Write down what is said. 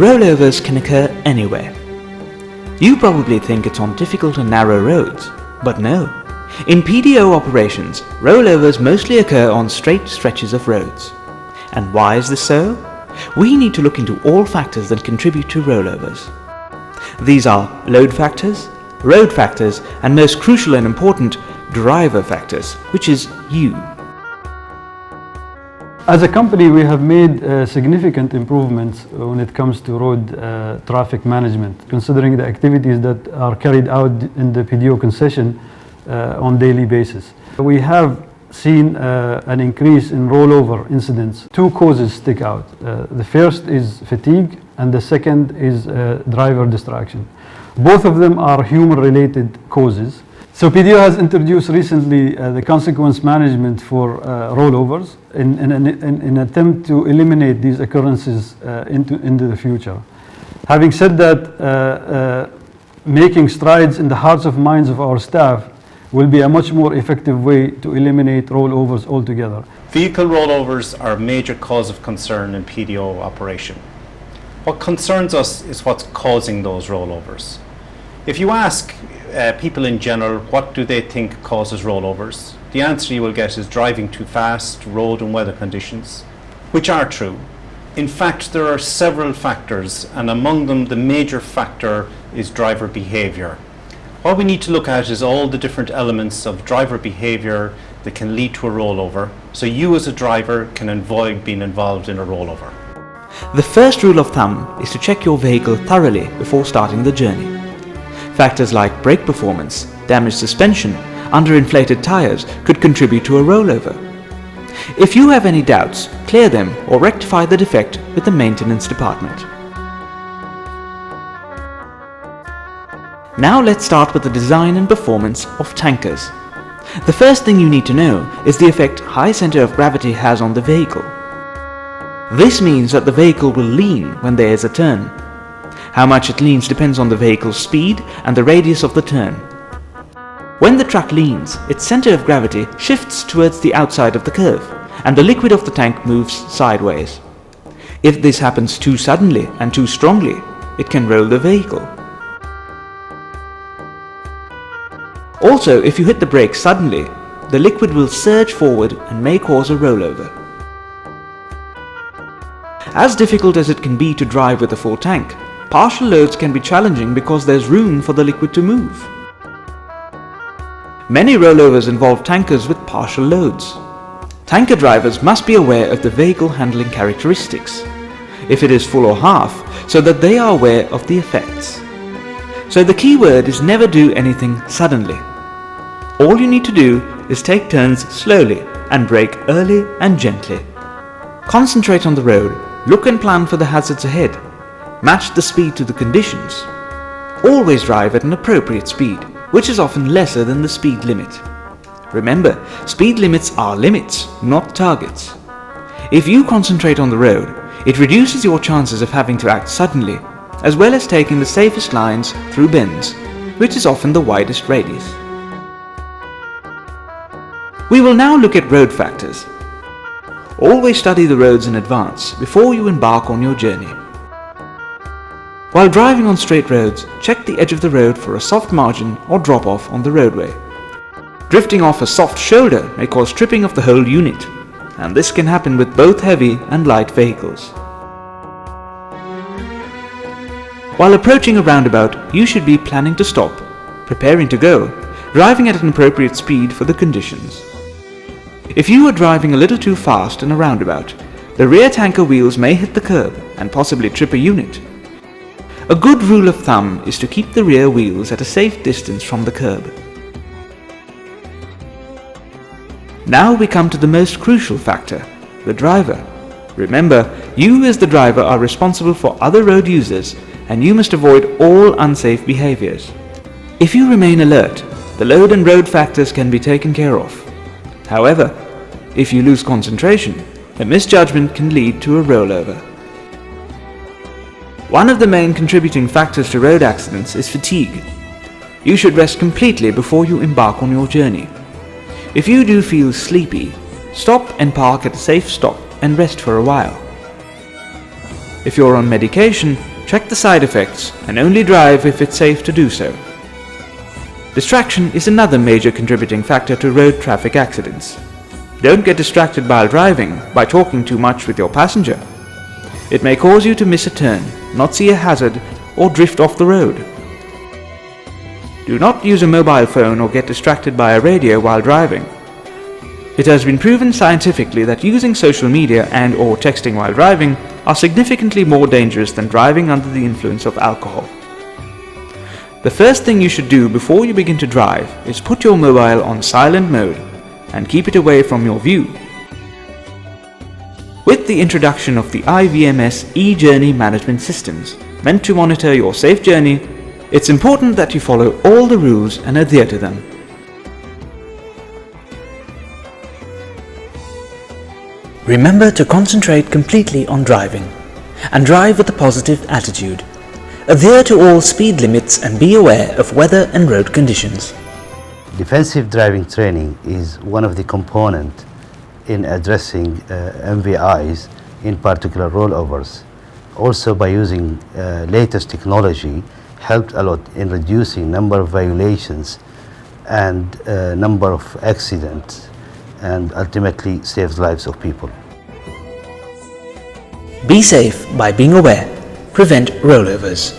rollovers can occur anywhere. You probably think it's on difficult and narrow roads, but no. In PDO operations, rollovers mostly occur on straight stretches of roads. And why is this so? We need to look into all factors that contribute to rollovers. These are load factors, road factors, and most crucial and important, driver factors, which is you. As a company, we have made significant improvements when it comes to road traffic management, considering the activities that are carried out in the PDO concession on daily basis. We have seen an increase in rollover incidents. Two causes stick out. The first is fatigue, and the second is driver distraction. Both of them are human-related causes. So PDO has introduced recently the consequence management for rollovers in an attempt to eliminate these occurrences into the future. Having said that, making strides in the hearts and minds of our staff will be a much more effective way to eliminate rollovers altogether. Vehicle rollovers are a major cause of concern in PDO operation. What concerns us is what's causing those rollovers. If you ask people in general, what do they think causes rollovers? The answer you will get is driving too fast, road and weather conditions, which are true. In fact, there are several factors, and among them the major factor is driver behavior. What we need to look at is all the different elements of driver behavior that can lead to a rollover, so you as a driver can avoid being involved in a rollover. The first rule of thumb is to check your vehicle thoroughly before starting the journey. Factors like brake performance, damaged suspension, underinflated tires could contribute to a rollover. If you have any doubts, clear them or rectify the defect with the maintenance department. Now let's start with the design and performance of tankers. The first thing you need to know is the effect high center of gravity has on the vehicle. This means that the vehicle will lean when there is a turn. How much it leans depends on the vehicle's speed and the radius of the turn. When the truck leans, its center of gravity shifts towards the outside of the curve, and the liquid of the tank moves sideways. If this happens too suddenly and too strongly, it can roll the vehicle. Also, if you hit the brake suddenly, the liquid will surge forward and may cause a rollover. As difficult as it can be to drive with a full tank, partial loads can be challenging because there's room for the liquid to move. Many rollovers involve tankers with partial loads. Tanker drivers must be aware of the vehicle handling characteristics, if it is full or half, so that they are aware of the effects. So the key word is never do anything suddenly. All you need to do is take turns slowly and brake early and gently. Concentrate on the road, look and plan for the hazards ahead. Match the speed to the conditions. Always drive at an appropriate speed, which is often lesser than the speed limit. Remember, speed limits are limits, not targets. If you concentrate on the road, it reduces your chances of having to act suddenly, as well as taking the safest lines through bends, which is often the widest radius. We will now look at road factors. Always study the roads in advance before you embark on your journey. While driving on straight roads, check the edge of the road for a soft margin or drop-off on the roadway. Drifting off a soft shoulder may cause tripping of the whole unit, and this can happen with both heavy and light vehicles. While approaching a roundabout, you should be planning to stop, preparing to go, driving at an appropriate speed for the conditions. If you are driving a little too fast in a roundabout, the rear tanker wheels may hit the curb and possibly trip a unit. A good rule of thumb is to keep the rear wheels at a safe distance from the curb. Now we come to the most crucial factor, the driver. Remember, you as the driver are responsible for other road users, and you must avoid all unsafe behaviors. If you remain alert, the load and road factors can be taken care of. However, if you lose concentration, a misjudgment can lead to a rollover. One of the main contributing factors to road accidents is fatigue. You should rest completely before you embark on your journey. If you do feel sleepy, stop and park at a safe stop and rest for a while. If you're on medication, Check the side effects and only drive if it's safe to do so. Distraction is another major contributing factor to road traffic accidents. Don't get distracted while driving by talking too much with your passenger. It may cause you to miss a turn, not see a hazard, or drift off the road. Do not use a mobile phone or get distracted by a radio while driving. It has been proven scientifically that using social media and/or texting while driving are significantly more dangerous than driving under the influence of alcohol. The first thing you should do before you begin to drive is put your mobile on silent mode and keep it away from your view. With the introduction of the IVMS e-journey management systems meant to monitor your safe journey, it's important that you follow all the rules and adhere to them. Remember to concentrate completely on driving and drive with a positive attitude. Adhere to all speed limits and be aware of weather and road conditions. Defensive driving training is one of the components in addressing MVIs, in particular rollovers. Also, by using latest technology, helped a lot in reducing number of violations and number of accidents, and ultimately saves lives of people. Be safe by being aware. Prevent rollovers.